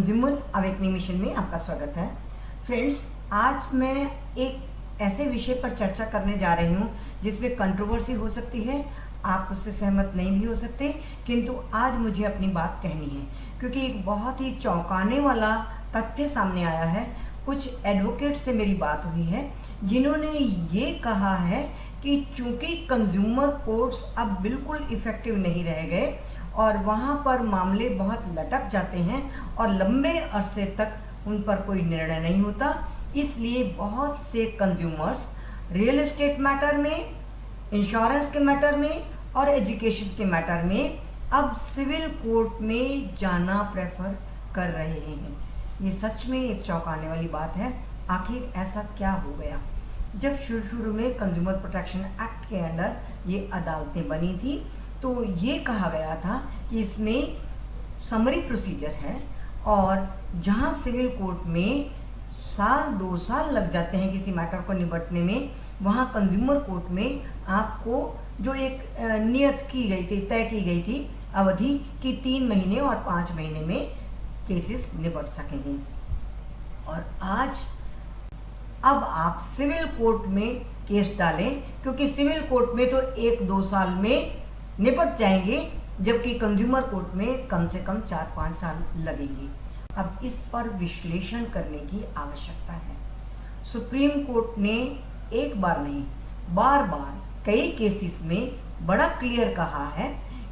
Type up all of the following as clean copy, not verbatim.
Consumer awakening mission में आपका स्वागत है। फ्रेंड्स, आज मैं एक ऐसे विषय पर चर्चा करने जा रही हूँ जिसमें कंट्रोवर्सी हो सकती है, आप उससे सहमत नहीं भी हो सकते, किंतु आज मुझे अपनी बात कहनी है क्योंकि एक बहुत ही चौंकाने वाला तथ्य सामने आया है। कुछ एडवोकेट से मेरी बात हुई है जिन्होंने ये कहा है कि चूंकि कंज्यूमर कोर्ट्स अब बिल्कुल इफ़ेक्टिव नहीं रह गए और वहाँ पर मामले बहुत लटक जाते हैं और लंबे अरसे तक उन पर कोई निर्णय नहीं होता, इसलिए बहुत से कंज्यूमर्स रियल एस्टेट मैटर में, इंश्योरेंस के मैटर में और एजुकेशन के मैटर में अब सिविल कोर्ट में जाना प्रेफर कर रहे हैं। ये सच में एक चौंकाने वाली बात है। आखिर ऐसा क्या हो गया? जब शुरू में कंज्यूमर प्रोटेक्शन एक्ट के अंडर ये अदालतें बनी थी तो ये कहा गया था कि इसमें समरी प्रोसीजर है और जहां सिविल कोर्ट में साल 2 साल लग जाते हैं किसी मैटर को निपटने में, वहां कंज्यूमर कोर्ट में आपको जो एक नियत की गई थी, तय की गई थी अवधि कि 3 महीने और 5 महीने में केसेस निपट सकेंगे। और आज अब आप सिविल कोर्ट में केस डालें क्योंकि सिविल कोर्ट में तो 1-2 साल में निपट जाएंगे, जबकि कंज्यूमर कोर्ट में कम से कम 4-5 साल लगेंगे। अब इस पर विश्लेषण करने की आवश्यकता है। सुप्रीम कोर्ट ने एक बार नहीं, बार बार कई केसेस में बड़ा क्लियर कहा है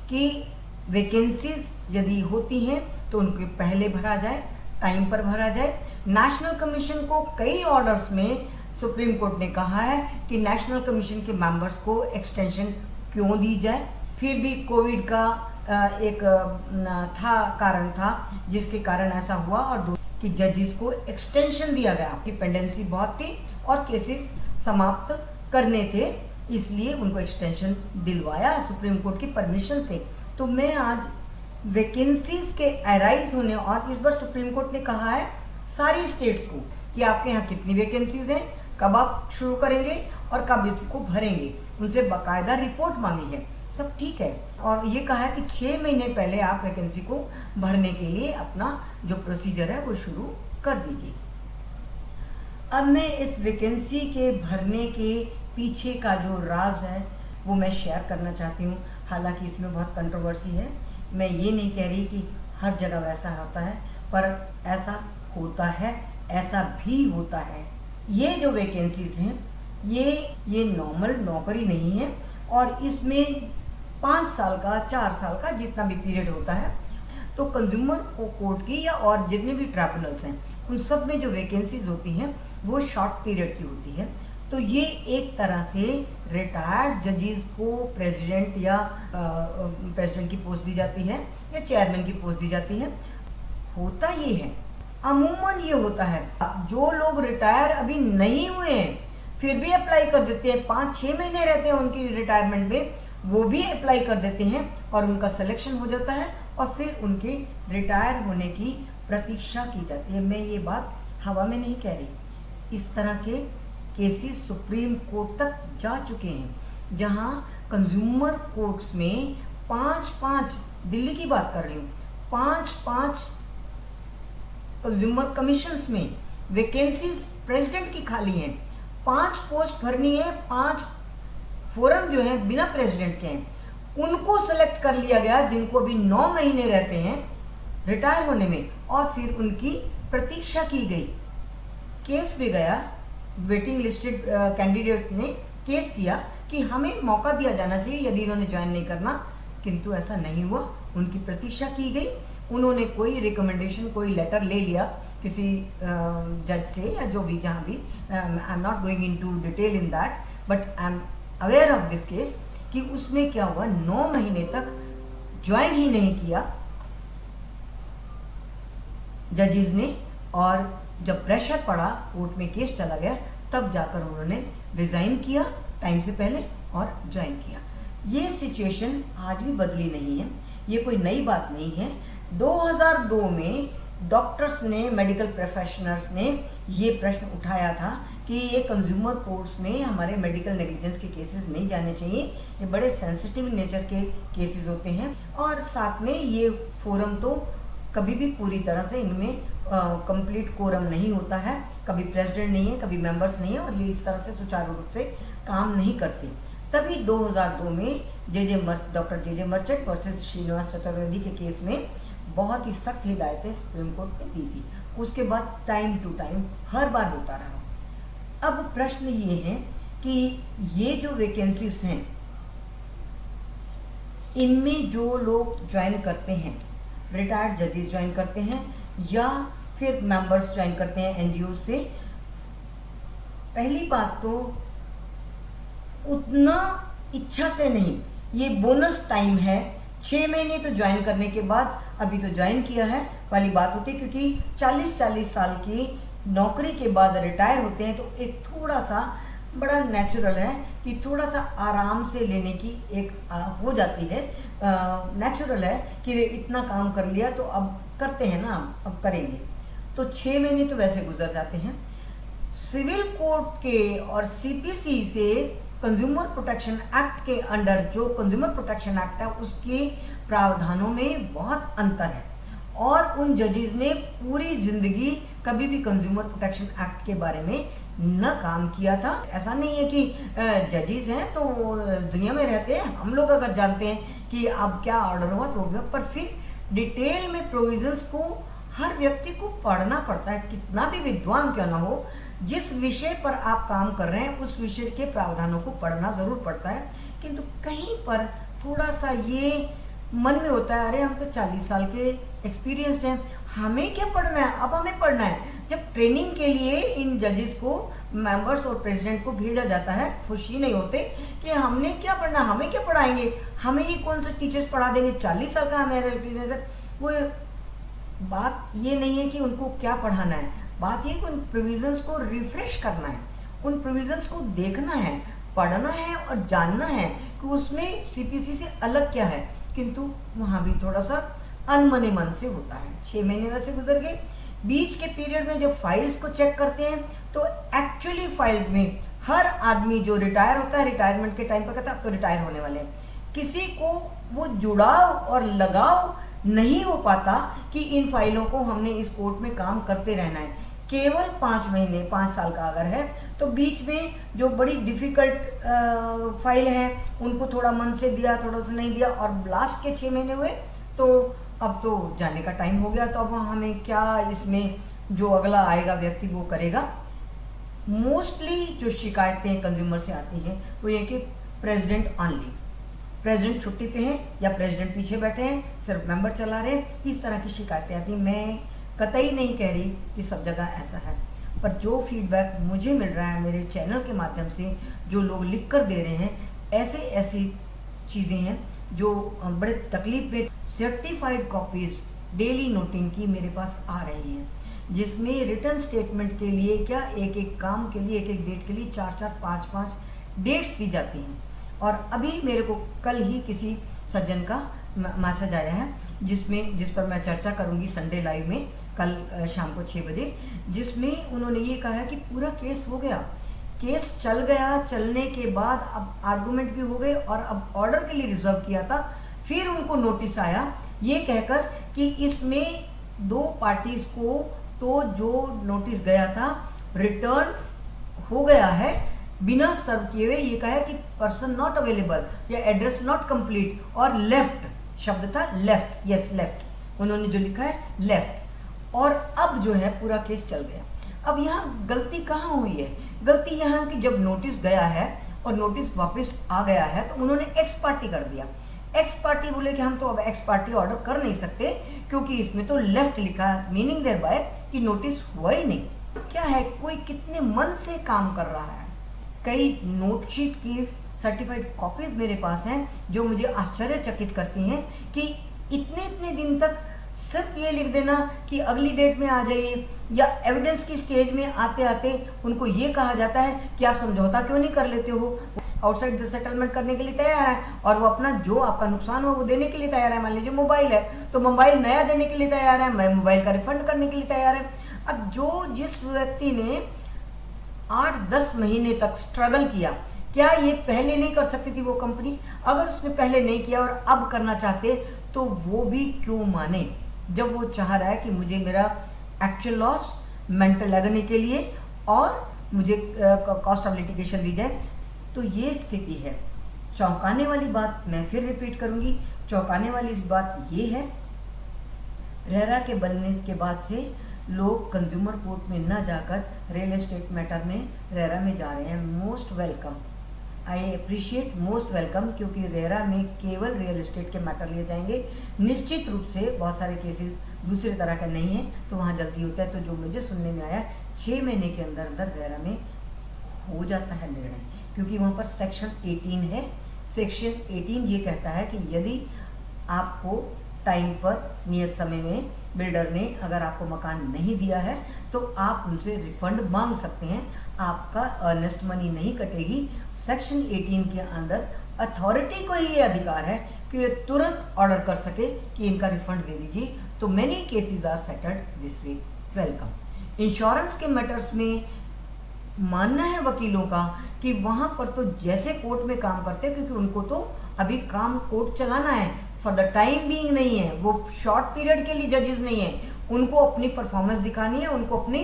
कि वैकेंसीज यदि होती हैं तो उनको पहले भरा जाए, टाइम पर भरा जाए। नेशनल कमीशन को कई ऑर्डर्स में सुप्रीम कोर्ट ने कहा है कि नेशनल कमीशन के मेंबर्स को एक्सटेंशन क्यों दी जाए। फिर भी कोविड का एक कारण था जिसके कारण ऐसा हुआ और कि जजेस को एक्सटेंशन दिया गया कि पेंडेंसी बहुत थी और केसेस समाप्त करने थे, इसलिए उनको एक्सटेंशन दिलवाया सुप्रीम कोर्ट की परमिशन से। तो मैं आज वैकेंसीज के अराइज होने, और इस बार सुप्रीम कोर्ट ने कहा है सारी स्टेट्स को कि आपके यहाँ कितनी वैकेंसीज हैं, कब आप शुरू करेंगे और कब इसको भरेंगे। उनसे बाकायदा रिपोर्ट मांगी है, सब ठीक है। और ये कहा है कि 6 महीने पहले आप वैकेंसी को भरने के लिए अपना जो प्रोसीजर है वो शुरू कर दीजिए। अब मैं इस वैकेंसी के भरने के पीछे का जो राज है वो मैं शेयर करना चाहती हूँ। हालांकि इसमें बहुत कंट्रोवर्सी है, मैं ये नहीं कह रही कि हर जगह वैसा होता है, पर ऐसा होता है, ऐसा भी होता है। ये जो वैकेंसीज हैं ये नॉर्मल नौकरी नहीं है और इसमें 5 साल का, 4 साल का जितना भी पीरियड होता है, तो कंज्यूमर कोर्ट की या और जितने भी ट्राइब्यूनल्स हैं उन सब में जो वैकेंसीज होती हैं वो शॉर्ट पीरियड की होती है। तो ये एक तरह से रिटायर्ड जजेस को प्रेसिडेंट या प्रेसिडेंट की पोस्ट दी जाती है या चेयरमैन की पोस्ट दी जाती है। होता ये है, अमूमन ये होता है, जो लोग रिटायर अभी नहीं हुए हैं फिर भी अप्लाई कर देते हैं, 5-6 महीने रहते हैं उनकी रिटायरमेंट में, वो भी अप्लाई कर देते हैं और उनका सिलेक्शन हो जाता है और फिर उनके रिटायर होने की प्रतीक्षा की जाती है। मैं ये बात हवा में नहीं कह रही। इस तरह के केसेस सुप्रीम कोर्ट तक जा चुके हैं जहां कंज्यूमर कोर्ट्स में 5-5, दिल्ली की बात कर रही हूँ, 5-5 कंज्यूमर कमीशंस में वैकेंसीज प्रेसिडेंट की खाली हैं। 5 पोस्ट भरनी है, 5 फोरम जो है बिना प्रेसिडेंट के हैं, उनको सेलेक्ट कर लिया गया जिनको अभी 9 महीने रहते हैं रिटायर होने में, और फिर उनकी प्रतीक्षा की गई। केस भी गया, वेटिंग लिस्टेड कैंडिडेट ने केस किया कि हमें मौका दिया जाना चाहिए यदि इन्होंने ज्वाइन नहीं करना, किंतु ऐसा नहीं हुआ। उनकी प्रतीक्षा की गई, उन्होंने कोई रिकमेंडेशन, कोई लेटर ले लिया किसी जज से या जो भी, जहाँ भी, I am not going into detail in that, but I am aware of this case कि उसमें क्या हुआ, 9 महीने तक ज्वाइन ही नहीं किया जजेस ने, और जब प्रेशर पड़ा, कोर्ट में केस चला गया, तब जाकर उन्होंने रिजाइन किया टाइम से पहले और ज्वाइन किया। ये सिचुएशन आज भी बदली नहीं है, ये कोई नई बात नहीं है। 2002 में डॉक्टर्स ने, मेडिकल प्रोफेशनल्स ने ये प्रश्न उठाया था कि ये कंज्यूमर कोर्ट्स में हमारे मेडिकल नेग्लिजेंस के केसेस नहीं जाने चाहिए, ये बड़े सेंसिटिव नेचर के केसेस होते हैं और साथ में ये फोरम तो कभी भी पूरी तरह से इनमें कंप्लीट कोरम नहीं होता है, कभी प्रेसिडेंट नहीं है, कभी मेंबर्स नहीं है, और ये इस तरह से सुचारू रूप से काम नहीं करती। तभी 2002 में डॉक्टर जे मर्चेंट वर्सेस श्रीनिवास चतुर्वेदी के केस में बहुत ही सख्त हिदायतें सुप्रीम कोर्ट ने दी थी। उसके बाद टाइम टू टाइम हर बार होता रहा। अब प्रश्न ये है कि ये जो वैकेंसीज हैं, इनमें जो लोग ज्वाइन करते हैं, रिटायर्ड जजेस ज्वाइन करते हैं या फिर मेंबर्स ज्वाइन करते हैं एनजीओ से, पहली बात तो उतना इच्छा से नहीं, ये बोनस टाइम है। 6 महीने तो ज्वाइन करने के बाद अभी तो ज्वाइन किया है वाली बात होती है, क्योंकि 40 साल की नौकरी के बाद रिटायर होते हैं, तो एक थोड़ा सा बड़ा नेचुरल है कि थोड़ा सा आराम से लेने की एक हो जाती है, नेचुरल है कि इतना काम कर लिया तो अब करते हैं ना, अब करेंगे। तो 6 महीने तो वैसे गुजर जाते हैं। सिविल कोड के और सीपीसी से कंज्यूमर प्रोटेक्शन एक्ट के अंडर, जो कंज्यूमर प्रोटेक्शन एक्ट है उसके प्रावधानों में बहुत अंतर है, और उन जजेस ने पूरी जिंदगी कभी भी कंज्यूमर प्रोटेक्शन एक्ट के बारे में न काम किया था। ऐसा नहीं है कि जजेस हैं तो दुनिया में रहते हैं, हम लोग अगर जानते हैं कि अब क्या ऑर्डर हुआ तो हो गया, पर फिर डिटेल में प्रोविजंस को हर व्यक्ति को पढ़ना पड़ता है, कितना भी विद्वान क्यों ना हो। जिस विषय पर आप काम कर रहे हैं उस विषय के प्रावधानों को पढ़ना जरूर पड़ता है, किंतु कहीं पर थोड़ा सा ये मन में होता है, अरे हम तो 40 साल के एक्सपीरियंस्ड हैं, हमें क्या पढ़ना है, अब हमें पढ़ना है। जब ट्रेनिंग के लिए इन जजेस को, मेंबर्स और प्रेसिडेंट को भेजा जाता है, खुशी नहीं होते कि हमने क्या पढ़ना, हमें क्या पढ़ाएंगे, हमें ये कौन से टीचर्स पढ़ा देंगे, 40 साल का हमारा एक्सपीरियंस है। वो बात ये नहीं है कि उनको क्या पढ़ाना है, बात ये कि उन प्रोविजंस को रिफ्रेश करना है, उन प्रोविजंस को देखना है, पढ़ना है और जानना है कि उसमें सीपीसी से अलग क्या है। किंतु वहाँ भी थोड़ा सा अनमने मन से होता है। 6 महीने वैसे गुजर गए। बीच के पीरियड में जब फाइल्स को चेक करते हैं तो एक्चुअली फाइल्स में हर आदमी जो रिटायर होता है, रिटायरमेंट के टाइम पर कहता है अब तो रिटायर होने वाले हैं, किसी को वो जुड़ाव और लगाव नहीं हो पाता कि इन फाइलों को हमने इस कोर्ट में काम करते रहना है। केवल 5 महीने, 5 साल का अगर है तो बीच में जो बड़ी डिफिकल्ट फाइल है उनको थोड़ा मन से दिया, थोड़ा सा नहीं दिया, और लास्ट के 6 महीने हुए तो अब तो जाने का टाइम हो गया, तो अब हमें क्या इसमें जो अगला आएगा व्यक्ति वो करेगा। मोस्टली जो शिकायतें कंज्यूमर से आती हैं वो ये कि प्रेसिडेंट ऑन लीव, प्रेसिडेंट छुट्टी पे हैं या प्रेसिडेंट पीछे बैठे हैं, सिर्फ मेंबर चला रहे हैं, इस तरह की शिकायतें आती हैं। मैं कतई नहीं कह रही कि सब जगह ऐसा है, पर जो फीडबैक मुझे मिल रहा है मेरे चैनल के माध्यम से, जो लोग लिख कर दे रहे हैं, ऐसी चीज़ें हैं जो बड़े तकलीफ में। सर्टिफाइड कॉपीज डेली नोटिंग की मेरे पास आ रही हैं, जिसमें रिटर्न स्टेटमेंट के लिए क्या एक एक काम के लिए, एक एक डेट के लिए 4-4, 5-5 डेट्स दी जाती हैं। और अभी मेरे को कल ही किसी सज्जन का मैसेज आया है जिस पर मैं चर्चा करूंगी संडे लाइव में कल शाम को 6 बजे, जिसमें उन्होंने ये कहा है कि पूरा केस हो गया, केस चल गया, चलने के बाद अब आर्गूमेंट भी हो गए और अब ऑर्डर के लिए रिजर्व किया था, फिर उनको नोटिस आया ये कहकर कि इसमें 2 पार्टीज को तो जो नोटिस गया था रिटर्न हो गया है बिना सर्व किए हुए। ये कहा है कि पर्सन नॉट अवेलेबल या एड्रेस नॉट कंप्लीट, और लेफ्ट शब्द था, लेफ्ट, यस लेफ्ट, उन्होंने जो लिखा है लेफ्ट। और अब जो है पूरा केस चल गया। अब यहाँ गलती कहाँ हुई है? गलती यहाँ कि जब नोटिस गया है और नोटिस वापस आ गया है तो उन्होंने एक्स पार्टी कर दिया। एक्स पार्टी बोले कि हम तो अब एक्स पार्टी ऑर्डर कर नहीं सकते क्योंकि इसमें तो लेफ्ट लिखा है, मीनिंग देयर बाय कि नोटिस हुआ ही नहीं। क्या है, कोई कितने मन से काम कर रहा है। कई नोटशीट की सर्टिफाइड कॉपीज मेरे पास हैं जो मुझे आश्चर्यचकित करती हैं कि इतने दिन तक सिर्फ ये लिख देना कि अगली डेट में आ जाइए, या एविडेंस की स्टेज में आते आते उनको ये कहा जाता है कि आप समझौता क्यों नहीं कर लेते हो, आउटसाइड द सेटलमेंट करने के लिए तैयार है और वो अपना जो आपका नुकसान हो वो देने के लिए तैयार है। मान लीजिए मोबाइल है तो मोबाइल नया देने के लिए तैयार है, मैं मोबाइल का रिफंड करने के लिए तैयार है। अब जिस व्यक्ति ने 8-10 महीने तक स्ट्रगल किया, क्या ये पहले नहीं कर सकती थी वो कंपनी? अगर उसने पहले नहीं किया और अब करना चाहते तो वो भी क्यों माने, जब वो चाह रहा है कि मुझे मेरा एक्चुअल लॉस मेंटल एगनी के लिए और मुझे कॉस्ट ऑफ लिटिगेशन दी जाए। तो ये स्थिति है। चौंकाने वाली बात मैं फिर रिपीट करूंगी, चौंकाने वाली बात ये है, रेरा के बनने के बाद से लोग कंज्यूमर कोर्ट में न जाकर रियल एस्टेट मैटर में रेरा में जा रहे हैं। Most welcome, I appreciate, most welcome, क्योंकि रेरा में केवल रियल एस्टेट के मैटर लिए जाएंगे। निश्चित रूप से बहुत सारे केसेस दूसरे तरह का नहीं है तो वहाँ जल्दी होता है। तो जो मुझे सुनने में आया 6 महीने के अंदर अंदर रेरा में हो जाता है निर्णय, क्योंकि वहाँ पर सेक्शन 18 है। सेक्शन 18 ये कहता है कि यदि आपको टाइम पर नियत समय में बिल्डर ने अगर आपको मकान नहीं दिया है तो आप उनसे रिफंड मांग सकते हैं, आपका अर्नेस्ट मनी नहीं कटेगी। सेक्शन 18 के अंदर अथॉरिटी को ये अधिकार है कि वे तुरंत ऑर्डर कर सके कि इनका रिफंड दे दीजिए। तो many cases are settled this week, welcome. Insurance के मैटर्स में मानना है वकीलों का कि वहां पर तो जैसे कोर्ट में काम करते हैं, क्योंकि उनको तो अभी काम कोर्ट चलाना है, फॉर द टाइम बीइंग नहीं है, वो शॉर्ट पीरियड के लिए जजेस नहीं है, उनको अपनी परफॉर्मेंस दिखानी है, उनको अपने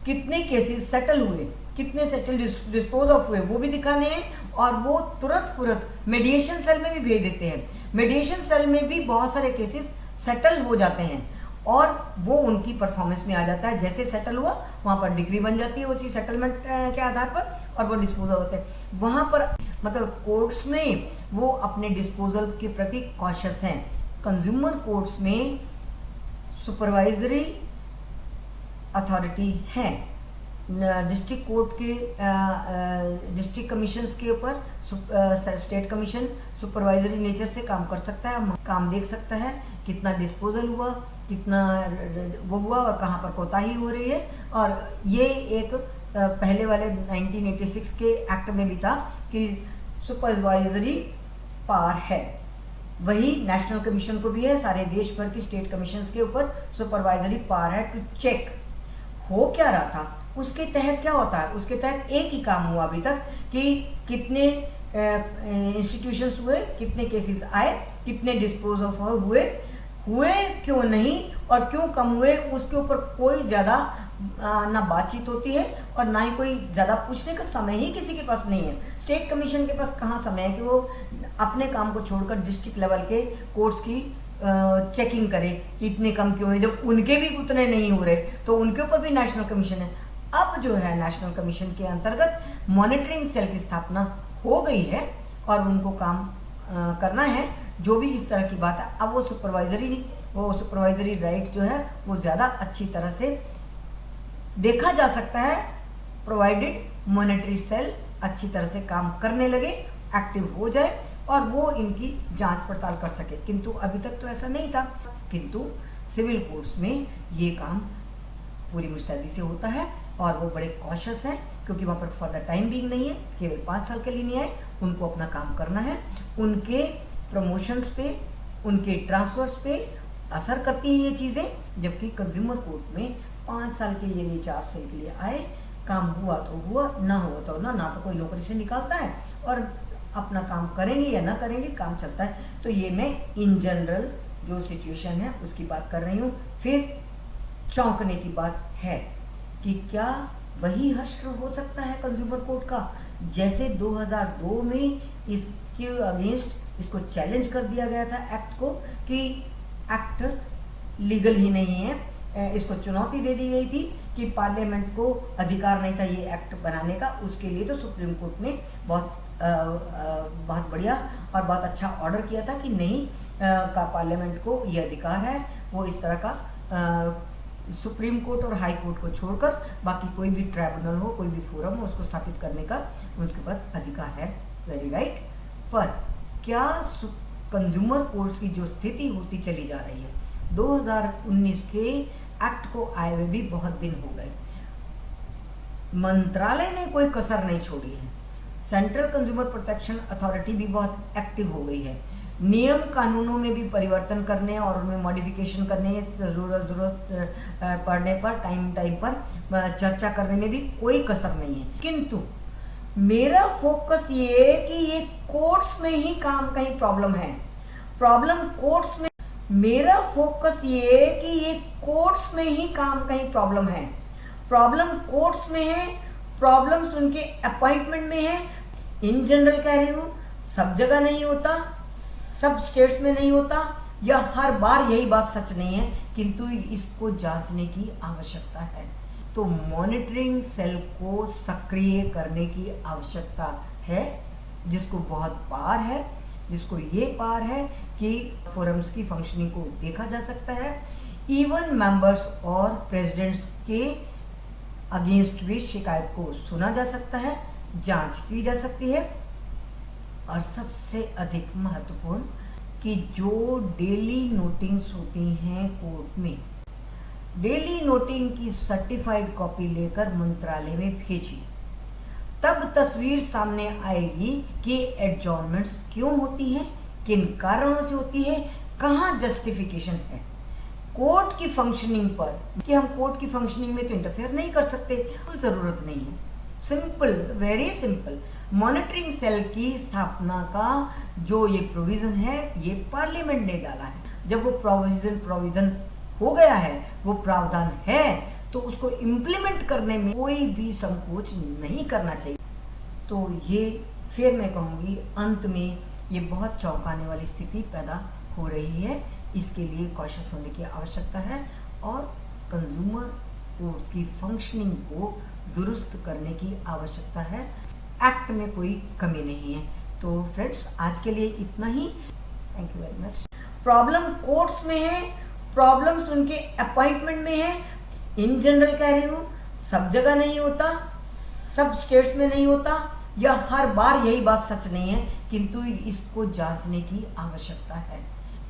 कितने केसेस सेटल हुए, कितने सेटल डिस्पोज ऑफ हुए वो भी दिखाने हैं, और वो तुरंत मेडिएशन सेल में भी भेज देते हैं। मेडिएशन सेल में भी बहुत सारे केसेस सेटल हो जाते हैं और वो उनकी परफॉर्मेंस में आ जाता है। जैसे सेटल हुआ वहाँ पर डिग्री बन जाती है उसी सेटलमेंट के आधार पर, और वो डिस्पोजल होते हैं। वहाँ पर मतलब कोर्ट्स में वो अपने डिस्पोजल के प्रति कॉशियस हैं। कंज्यूमर कोर्ट्स में सुपरवाइजरी अथॉरिटी है, डिस्ट्रिक्ट कोर्ट के डिस्ट्रिक्ट कमीशंस के ऊपर स्टेट कमीशन सुपरवाइजरी नेचर से काम कर सकता है, काम देख सकता है कितना डिस्पोजल हुआ, कितना वो हुआ और कहाँ पर कोताही हो रही है। और ये एक पहले वाले 1986 के एक्ट में भी था कि सुपरवाइजरी पावर है, वही नेशनल कमीशन को भी है, सारे देश भर की स्टेट कमीशंस के ऊपर सुपरवाइजरी पावर है टू चेक हो क्या रहा था। उसके तहत क्या होता है, उसके तहत एक ही काम हुआ अभी तक कि कितने इंस्टीट्यूशंस हुए, कितने केसेस आए, कितने डिस्पोज ऑफ हुए क्यों नहीं और क्यों कम हुए, उसके ऊपर कोई ज़्यादा ना बातचीत होती है और ना ही कोई ज़्यादा पूछने का समय ही किसी के पास नहीं है। स्टेट कमीशन के पास कहाँ समय है कि वो अपने काम को छोड़कर डिस्ट्रिक्ट लेवल के कोर्ट्स की चेकिंग करे कि इतने कम क्यों है, जब उनके भी उतने नहीं हो रहे तो उनके ऊपर भी नेशनल कमीशन है। अब जो है नेशनल कमीशन के अंतर्गत मॉनिटरिंग सेल की स्थापना हो गई है और उनको काम करना है, जो भी इस तरह की बात है। अब वो सुपरवाइजरी राइट जो है वो ज़्यादा अच्छी तरह से देखा जा सकता है, प्रोवाइडेड मॉनिटरी सेल अच्छी तरह से काम करने लगे, एक्टिव हो जाए और वो इनकी जांच पड़ताल कर सके। किंतु अभी तक तो ऐसा नहीं था, किंतु सिविल कोर्ट्स में ये काम पूरी मुस्तैदी से होता है और वो बड़े कॉशियस हैं, क्योंकि वहाँ पर फॉर द टाइम बीइंग नहीं है, केवल 5 साल के लिए नहीं आए, उनको अपना काम करना है। उनके प्रमोशंस पे, उनके ट्रांसफर्स पे असर करती हैं ये चीज़ें, जबकि कंज्यूमर कोर्ट में 5 साल के लिए 4 साल के लिए आए, काम हुआ तो हुआ, ना हुआ तो ना तो कोई नौकरी से निकालता है और अपना काम करेंगे या ना करेंगे, काम चलता है। तो ये मैं इन जनरल जो सिचुएशन है उसकी बात कर रही हूँ। फिर चौंकने की बात है कि क्या वही हश्र हो सकता है कंज्यूमर कोर्ट का, जैसे 2002 में इसके अगेंस्ट इसको चैलेंज कर दिया गया था एक्ट को कि एक्ट लीगल ही नहीं है, इसको चुनौती दे दी गई थी कि पार्लियामेंट को अधिकार नहीं था ये एक्ट बनाने का। उसके लिए तो सुप्रीम कोर्ट ने बहुत बढ़िया और बहुत अच्छा ऑर्डर किया था कि नहीं का पार्लियामेंट को ये अधिकार है, वो इस तरह का सुप्रीम कोर्ट और हाई कोर्ट को छोड़कर बाकी कोई भी ट्राइब्यूनल हो, कोई भी फोरम हो, उसको स्थापित करने का उसके पास अधिकार है। Very right. पर क्या कंज्यूमर कोर्ट्स की जो स्थिति होती चली जा रही है, 2019 के एक्ट को आए हुए भी बहुत दिन हो गए, मंत्रालय ने कोई कसर नहीं छोड़ी है, सेंट्रल कंज्यूमर प्रोटेक्शन अथॉरिटी भी बहुत एक्टिव हो गई है, नियम कानूनों में भी परिवर्तन करने और उनमें मॉडिफिकेशन करने, जरूरत पड़ने पर टाइम पर चर्चा करने में भी कोई कसर नहीं है। किंतु मेरा फोकस ये है कि ये कोर्ट्स में ही काम कहीं प्रॉब्लम है, प्रॉब्लम कोर्ट्स में। मेरा फोकस ये है कि ये कोर्ट्स में ही काम कहीं प्रॉब्लम है, प्रॉब्लम कोर्ट्स में है, प्रॉब्लम्स उनके अपॉइंटमेंट में है। इन जनरल कह रही हूँ, सब जगह नहीं होता, सब स्टेट्स में नहीं होता, या हर बार यही बात सच नहीं है, किंतु इसको जांचने की आवश्यकता है। तो मॉनिटरिंग सेल को सक्रिय करने की आवश्यकता है, जिसको बहुत पार है, जिसको ये पार है कि फोरम्स की फंक्शनिंग को देखा जा सकता है, इवन मेंबर्स और प्रेसिडेंट्स के अगेंस्ट भी शिकायत को सुना जा सकता है, जांच की जा सकती है, और सबसे अधिक महत्वपूर्ण कि जो डेली नोटिंग्स होती हैं कोर्ट में, डेली नोटिंग की सर्टिफाइड कॉपी लेकर मंत्रालय में भेजी, तब तस्वीर सामने आएगी कि एडजॉर्नमेंट्स क्यों होती हैं, किन कारणों से होती है, कहाँ जस्टिफिकेशन है। कोर्ट की फंक्शनिंग पर कि हम कोर्ट की फंक्शनिंग में तो इंटरफेयर नहीं कर सकते, कोई ज़रूरत नहीं है। Simple, very simple. Monitoring cell की स्थापना का जो ये प्रोविज़न है, ये पार्लियामेंट ने डाला है। जब वो प्रोविज़न हो गया है, वो प्रावधान है, तो उसको इम्प्लीमेंट करने में कोई भी संकोच नहीं करना चाहिए। तो ये फिर मैं कहूँगी, अंत में ये बहुत चौंकाने वाली स्थिति पैदा हो रही है। इसके लिए कॉशियस होने की आवश्यकता है, और कंज्यूमर को उसकी फंक्शनिंग को दुरुस्त करने की आवश्यकता है। एक्ट में कोई कमी नहीं है। तो फ्रेंड्स, आज के लिए इतना ही। Thank you very much. Problem courts में है, प्रॉब्लम्स उनके अपॉइंटमेंट में है। इन जनरल कह रही हूँ, सब जगह नहीं होता, सब स्टेट्स में नहीं होता, या हर बार यही बात सच नहीं है, किंतु इसको जांचने की आवश्यकता है।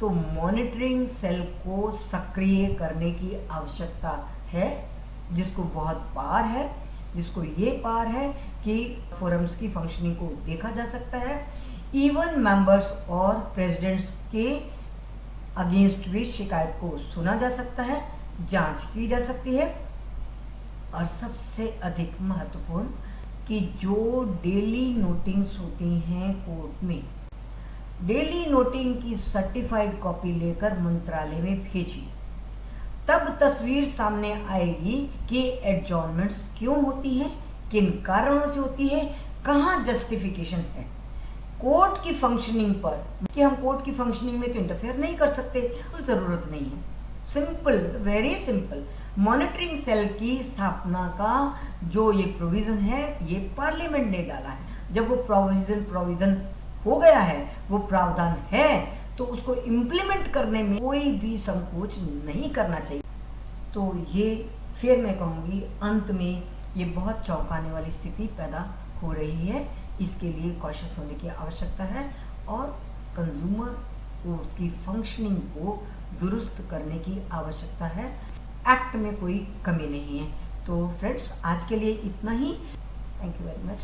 तो मॉनिटरिंग सेल को सक्रिय करने की आवश्यकता है, जिसको बहुत पार है, जिसको ये पार है कि फोरम्स की फंक्शनिंग को देखा जा सकता है, इवन मेंबर्स और प्रेसिडेंट्स के अगेंस्ट भी शिकायत को सुना जा सकता है, जांच की जा सकती है, और सबसे अधिक महत्वपूर्ण कि जो डेली नोटिंग्स होती हैं कोर्ट में, डेली नोटिंग की सर्टिफाइड कॉपी लेकर मंत्रालय में भेजी, तब तस्वीर सामने आएगी कि एडजॉर्नमेंट्स क्यों होती हैं, किन कारणों से होती है, कहाँ जस्टिफिकेशन है। कोर्ट की फंक्शनिंग पर कि हम कोर्ट की फंक्शनिंग में तो इंटरफेयर नहीं कर सकते, कोई ज़रूरत नहीं है। Simple, very simple. Monitoring cell की स्थापना का जो ये प्रोविज़न है, ये पार्लियामेंट ने डाला है। जब वो प्रोविज़न हो गया है, वो प्रावधान है, तो उसको इम्प्लीमेंट करने में कोई भी संकोच नहीं करना चाहिए। तो ये फिर मैं कहूँगी, अंत में ये बहुत चौंकाने वाली स्थिति पैदा हो रही है। इसके लिए कॉशियस होने की आवश्यकता है, और कंज्यूमर को उसकी फंक्शनिंग को दुरुस्त करने की आवश्यकता है। एक्ट में कोई कमी नहीं है। तो फ्रेंड्स, आज के लिए इतना ही। Thank you very much.